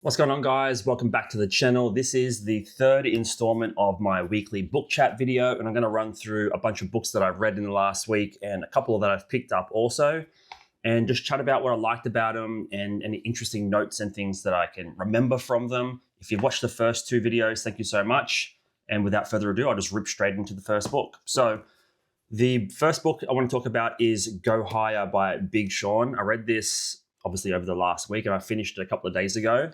What's going on, guys? Welcome back to the channel. This is the third installment of my weekly book chat video, and I'm going to run through a bunch of books that I've read in the last week and a couple that I've picked up also, and just chat about what I liked about them and any interesting notes and things that I can remember from them. If you've watched the first two videos, thank you so much. And without further ado, I'll just rip straight into the first book. So the first book I want to talk about is Go Higher by Big Sean. I read this obviously over the last week and I finished it a couple of days ago.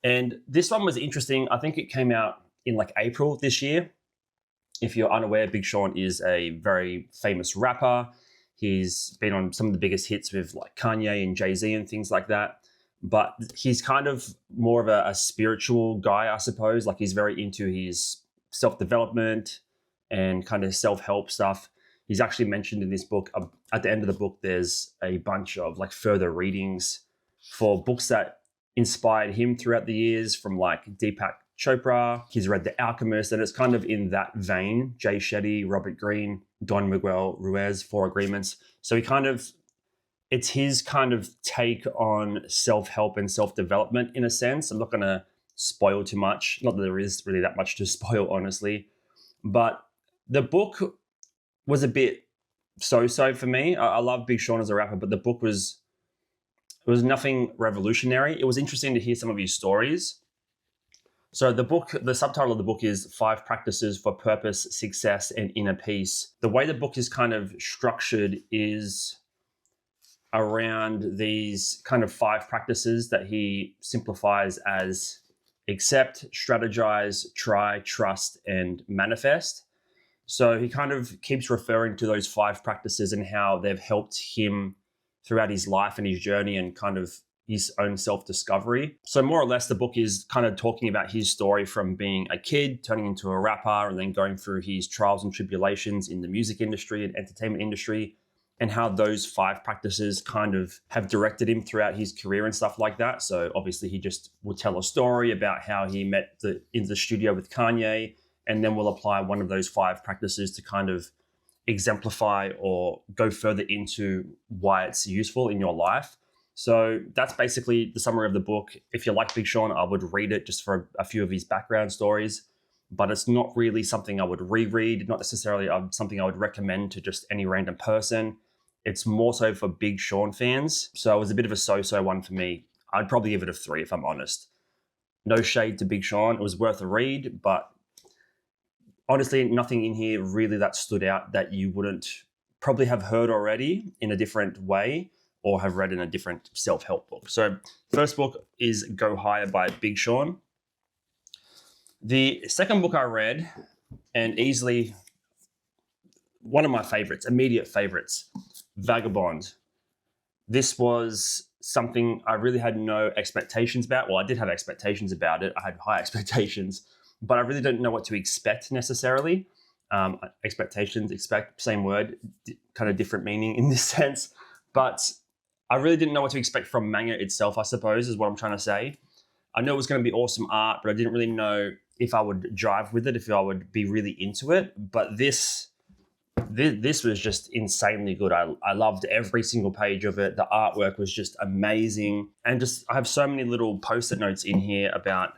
And this one was interesting. I think it came out in like April this year. If you're unaware, Big Sean is a very famous rapper. He's been on some of the biggest hits with like Kanye and Jay-Z and things like that. But he's kind of more of a spiritual guy, I suppose. Like he's very into his self-development and kind of self-help stuff. He's actually mentioned in this book, at the end of the book, there's a bunch of like further readings for books that inspired him throughout the years, from like Deepak Chopra. He's read The Alchemist, and it's kind of in that vein. Jay Shetty, Robert Greene, Don Miguel Ruiz, Four Agreements. So it's his kind of take on self-help and self-development in a sense. I'm not going to spoil too much. Not that there is really that much to spoil, honestly. But the book was a bit so-so for me. I love Big Sean as a rapper, but the book was nothing revolutionary. It was interesting to hear some of his stories. So the subtitle of the book is 5 Practices for Purpose, Success, and Inner Peace. The way the book is kind of structured is around these kind of 5 practices that he simplifies as accept, strategize, try, trust, and manifest. So he kind of keeps referring to those 5 practices and how they've helped him throughout his life and his journey and kind of his own self-discovery. So more or less, the book is kind of talking about his story from being a kid, turning into a rapper, and then going through his trials and tribulations in the music industry and entertainment industry, and how those 5 practices kind of have directed him throughout his career and stuff like that. So obviously he just will tell a story about how he met in the studio with Kanye, and then will apply one of those 5 practices to kind of exemplify or go further into why it's useful in your life. So that's basically the summary of the book. If you like Big Sean, I would read it just for a few of his background stories, but it's not really something I would reread, not necessarily something I would recommend to just any random person. It's more so for Big Sean fans. So it was a bit of a so-so one for me. I'd probably give it a 3 if I'm honest. No shade to Big Sean. It was worth a read, but honestly, nothing in here really that stood out that you wouldn't probably have heard already in a different way or have read in a different self-help book. So first book is Go Higher by Big Sean. The second book I read, and easily one of my favorites, immediate favorites, Vagabond. This was something I really had no expectations about. Well, I did have expectations about it. I had high expectations, but I really didn't know what to expect necessarily. Expect, same word, kind of different meaning in this sense. But I really didn't know what to expect from manga itself, I suppose, is what I'm trying to say. I know it was going to be awesome art, but I didn't really know if I would jive with it, if I would be really into it. But this was just insanely good. I loved every single page of it. The artwork was just amazing. And just I have so many little post-it notes in here about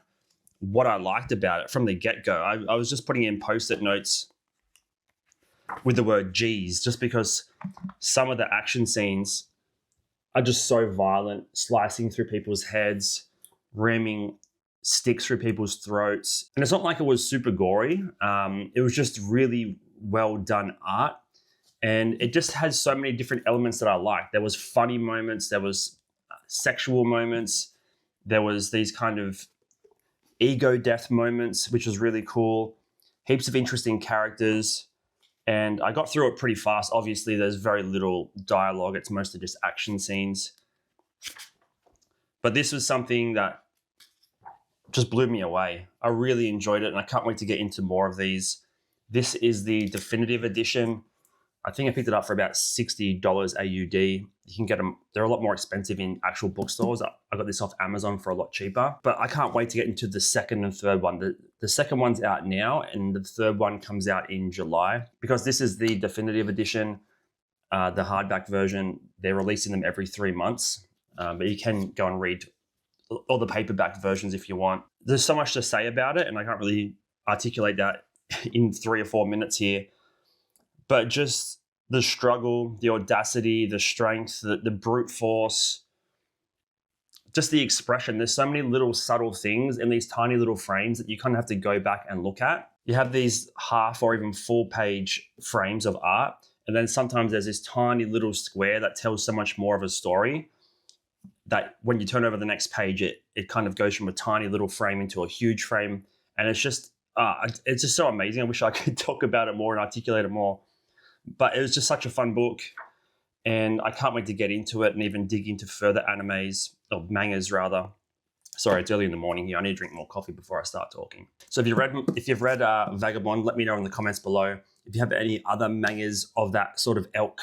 what I liked about it from the get-go. I was just putting in post-it notes with the word G's, just because some of the action scenes are just so violent, slicing through people's heads, ramming sticks through people's throats. And it's not like it was super gory. It was just really well done art. And it just has so many different elements that I liked. There was funny moments, there was sexual moments, there was these kind of ego death moments, which was really cool. Heaps of interesting characters. And I got through it pretty fast. Obviously, there's very little dialogue. It's mostly just action scenes. But this was something that just blew me away. I really enjoyed it, and I can't wait to get into more of these. This is the definitive edition. I think I picked it up for about $60 AUD. You can get them. They're a lot more expensive in actual bookstores. I got this off Amazon for a lot cheaper. But I can't wait to get into the second and third one. The second one's out now, and the third one comes out in July. Because this is the definitive edition, the hardback version. They're releasing them every 3 months. But you can go and read or the paperback versions if you want. There's so much to say about it, and I can't really articulate that in 3 or 4 minutes here. But just the struggle, the audacity, the strength, the brute force, just the expression. There's so many little subtle things in these tiny little frames that you kind of have to go back and look at. You have these half or even full page frames of art, and then sometimes there's this tiny little square that tells so much more of a story that when you turn over the next page, it kind of goes from a tiny little frame into a huge frame. And it's just so amazing. I wish I could talk about it more and articulate it more. But it was just such a fun book, and I can't wait to get into it and even dig into further animes, or mangas rather. Sorry, it's early in the morning here. I need to drink more coffee before I start talking. So if you've read Vagabond, let me know in the comments below. If you have any other mangas of that sort of ilk,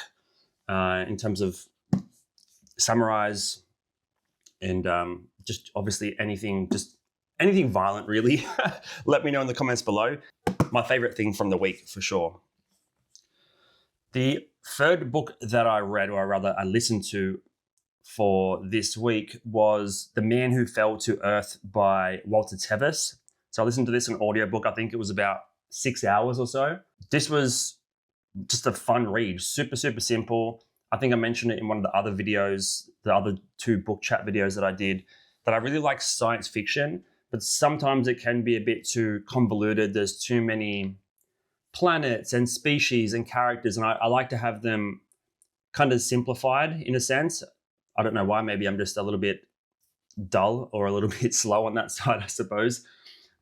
in terms of samurais and just obviously anything violent really, let me know in the comments below. My favorite thing from the week for sure. The third book that I read, or rather I listened to for this week, was The Man Who Fell to Earth by Walter Tevis. So I listened to this in audiobook. I think it was about 6 hours or so. This was just a fun read, super, super simple. I think I mentioned it in one of the other videos, the other 2 book chat videos that I did, that I really like science fiction, but sometimes it can be a bit too convoluted. There's too many planets and species and characters, and I like to have them kind of simplified in a sense. I don't know why, maybe I'm just a little bit dull or a little bit slow on that side, I suppose.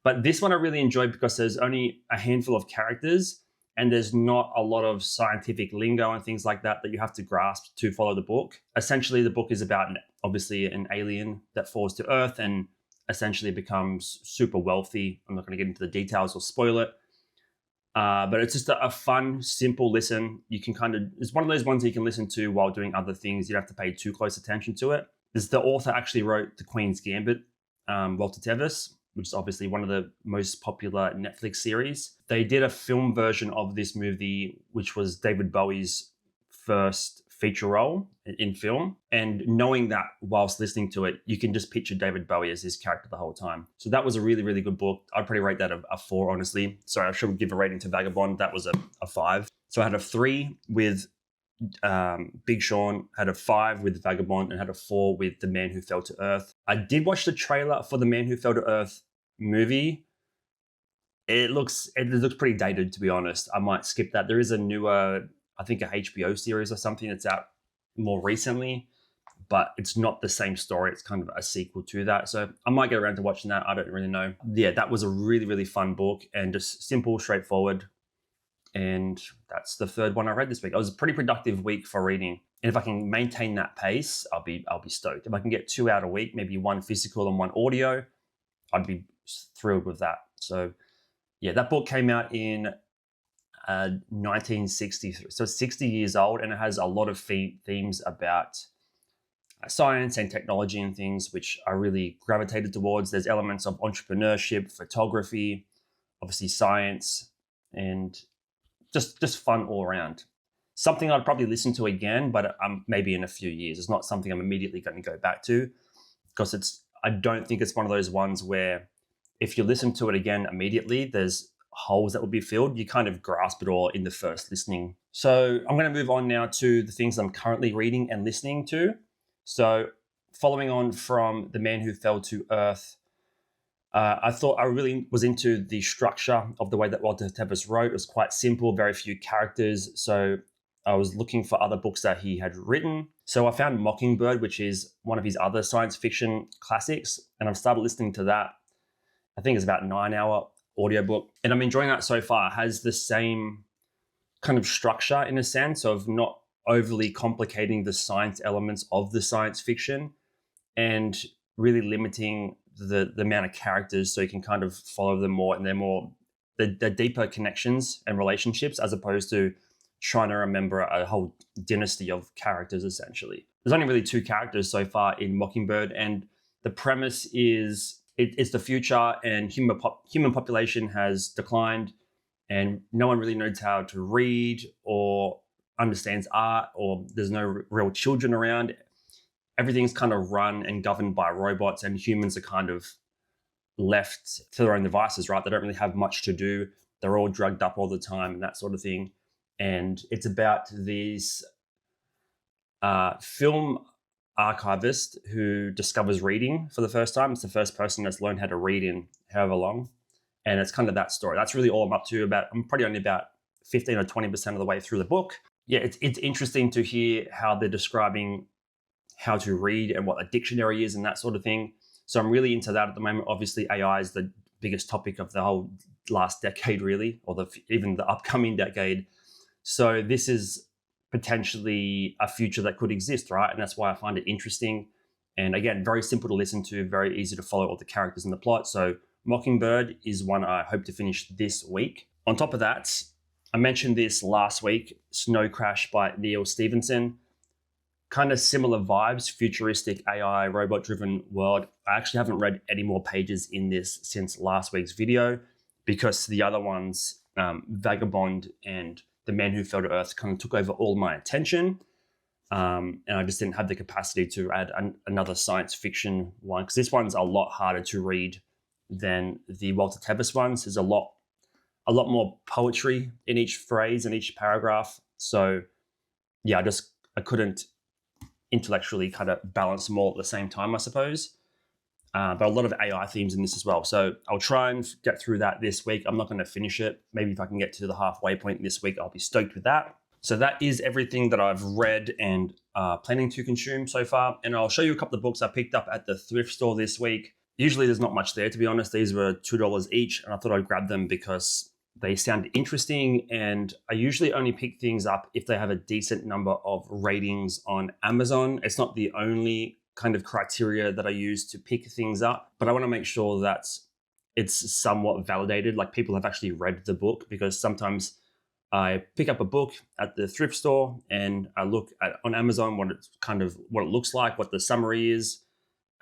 But this one I really enjoyed because there's only a handful of characters and there's not a lot of scientific lingo and things like that you have to grasp to follow the book. Essentially, the book is about obviously an alien that falls to Earth and essentially becomes super wealthy. I'm not going to get into the details or spoil it. But it's just a fun, simple listen. You can it's one of those ones that you can listen to while doing other things. You don't have to pay too close attention to it. The author actually wrote The Queen's Gambit, Walter Tevis, which is obviously one of the most popular Netflix series. They did a film version of this movie, which was David Bowie's first feature role in film. And knowing that whilst listening to it, you can just picture David Bowie as his character the whole time. So that was a really, really good book. I'd probably rate that a 4, honestly. Sorry, I should give a rating to Vagabond. That was a 5. So I had a 3 with Big Sean, had a 5 with Vagabond, and had a 4 with The Man Who Fell to Earth. I did watch the trailer for The Man Who Fell to Earth movie. It looks pretty dated, to be honest. I might skip that. There is a newer, I think a HBO series or something that's out more recently, but it's not the same story. It's kind of a sequel to that. So I might get around to watching that. I don't really know. Yeah, that was a really, really fun book and just simple, straightforward. And that's the third one I read this week. It was a pretty productive week for reading. And if I can maintain that pace, I'll be stoked. If I can get 2 out a week, maybe 1 physical and 1 audio, I'd be thrilled with that. So yeah, that book came out in 1963. So it's 60 years old, and it has a lot of themes about science and technology and things, which I really gravitated towards. There's elements of entrepreneurship, photography, obviously science, and just fun all around. Something I'd probably listen to again, but maybe in a few years. It's not something I'm immediately going to go back to, because I don't think it's one of those ones where if you listen to it again immediately, there's holes that will be filled. You kind of grasp it all in the first listening. So I'm going to move on now to the things I'm currently reading and listening to. So following on from The Man Who Fell to Earth, I thought I really was into the structure of the way that Walter Tevis wrote. It was quite simple, very few characters. So I was looking for other books that he had written. So I found Mockingbird, which is one of his other science fiction classics, and I've started listening to that. I think it's about a 9-hour audiobook, and I'm enjoying that so far. It has the same kind of structure in a sense of not overly complicating the science elements of the science fiction and really limiting the amount of characters so you can kind of follow them more, and they're deeper connections and relationships as opposed to trying to remember a whole dynasty of characters. Essentially, there's only really 2 characters so far in Mockingbird, and the premise is it's the future, and human population has declined, and no one really knows how to read or understands art, or there's no real children around. everything's kind of run and governed by robots, and humans are kind of left to their own devices, right? They don't really have much to do. They're all drugged up all the time and that sort of thing. And it's about these film archivist who discovers reading for the first time. It's the first person that's learned how to read in however long. And it's kind of that story. That's really all I'm up to. I'm probably only about 15 or 20% of the way through the book. Yeah, it's interesting to hear how they're describing how to read and what a dictionary is and that sort of thing. So I'm really into that at the moment. Obviously, AI is the biggest topic of the whole last decade, really, or even the upcoming decade. So this is potentially a future that could exist, right? And that's why I find it interesting. And again, very simple to listen to, very easy to follow all the characters in the plot. So Mockingbird is one I hope to finish this week. On top of that, I mentioned this last week, Snow Crash by Neil Stephenson. Kind of similar vibes, futuristic AI, robot-driven world. I actually haven't read any more pages in this since last week's video because the other ones, Vagabond and The Man Who Fell to Earth, kind of took over all my attention. And I just didn't have the capacity to add another science fiction one because this one's a lot harder to read than the Walter Tevis ones. There's a lot more poetry in each phrase and each paragraph. So yeah, I couldn't intellectually kind of balance them all at the same time, I suppose. But a lot of AI themes in this as well. So I'll try and get through that this week. I'm not going to finish it. Maybe if I can get to the halfway point this week, I'll be stoked with that. So that is everything that I've read and planning to consume so far. And I'll show you a couple of books I picked up at the thrift store this week. Usually there's not much there, to be honest. These were $2 each, and I thought I'd grab them because they sound interesting, and I usually only pick things up if they have a decent number of ratings on Amazon. It's not the only kind of criteria that I use to pick things up, but I want to make sure that it's somewhat validated, like people have actually read the book, because sometimes I pick up a book at the thrift store and I look at on Amazon what it looks like, what the summary is,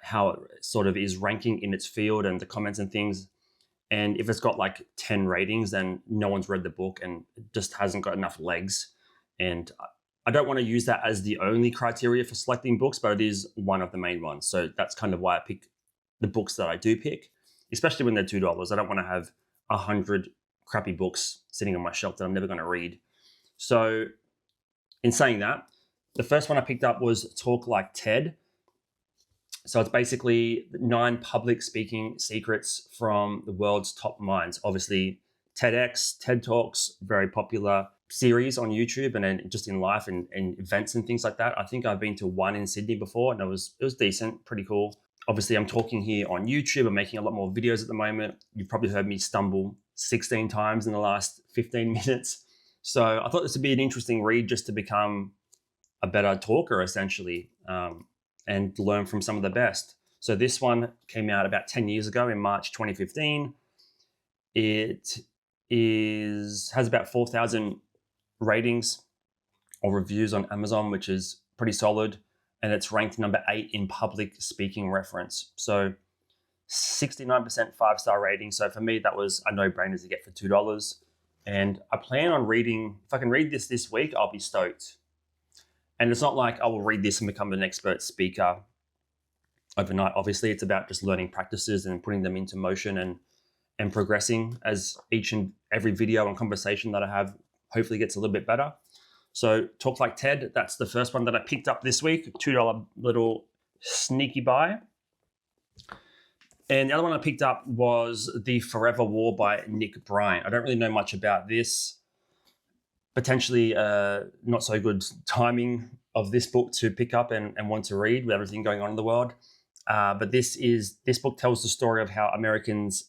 how it sort of is ranking in its field and the comments and things. And if it's got like 10 ratings, then no one's read the book and it just hasn't got enough legs. And I don't want to use that as the only criteria for selecting books, but it is one of the main ones. So that's kind of why I pick the books that I do pick, especially when they're $2. I don't want to have 100 crappy books sitting on my shelf that I'm never going to read. So in saying that, the first one I picked up was Talk Like TED. So it's basically 9 public speaking secrets from the world's top minds. Obviously, TEDx, TED Talks, very popular series on YouTube and then just in life and events and things like that. I think I've been to one in Sydney before and it was decent, pretty cool. Obviously, I'm talking here on YouTube. I'm making a lot more videos at the moment. You've probably heard me stumble 16 times in the last 15 minutes. So I thought this would be an interesting read just to become a better talker, essentially. And learn from some of the best. So this one came out about 10 years ago in March 2015. It has about 4,000 ratings or reviews on Amazon, which is pretty solid. And it's ranked number 8 in public speaking reference. So 69% 5-star rating. So for me, that was a no-brainer to get for $2. And I plan on reading, if I can read this week, I'll be stoked. And it's not like I will read this and become an expert speaker overnight. Obviously, it's about just learning practices and putting them into motion and progressing as each and every video and conversation that I have hopefully gets a little bit better. So Talk Like TED, that's the first one that I picked up this week, $2 little sneaky buy. And the other one I picked up was The Forever War by Nick Bryant. I don't really know much about this. Potentially not so good timing of this book to pick up and want to read with everything going on in the world. But this book tells the story of how America's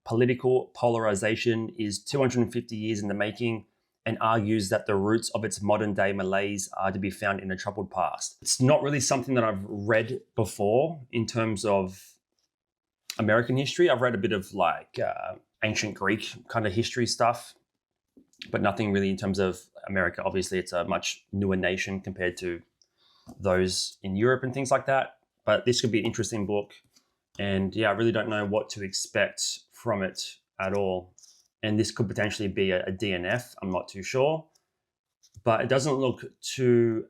political polarization is 250 years in the making and argues that the roots of its modern day malaise are to be found in a troubled past. It's not really something that I've read before in terms of American history. I've read a bit of like ancient Greek kind of history stuff, but nothing really in terms of America. Obviously, it's a much newer nation compared to those in Europe and things like that. But this could be an interesting book. And yeah, I really don't know what to expect from it at all. And this could potentially be a DNF. I'm not too sure. But it doesn't look too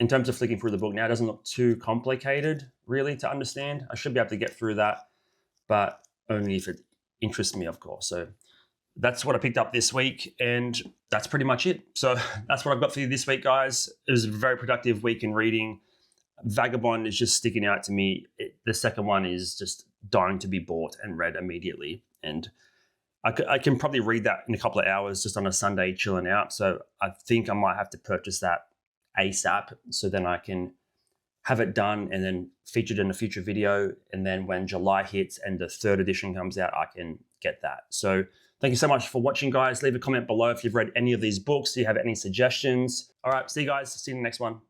in terms of flicking through the book now, it doesn't look too complicated really to understand. I should be able to get through that, but only if it interests me, of course. So that's what I picked up this week, and that's pretty much it. So that's what I've got for you this week, guys. It was a very productive week in reading. Vagabond is just sticking out to me. The second one is just dying to be bought and read immediately. And I can probably read that in a couple of hours just on a Sunday chilling out. So I think I might have to purchase that ASAP so then I can have it done and then featured in a future video. And then when July hits and the third edition comes out, I can get that. So thank you so much for watching, guys. Leave a comment below if you've read any of these books. Do you have any suggestions? All right, see you guys. See you in the next one.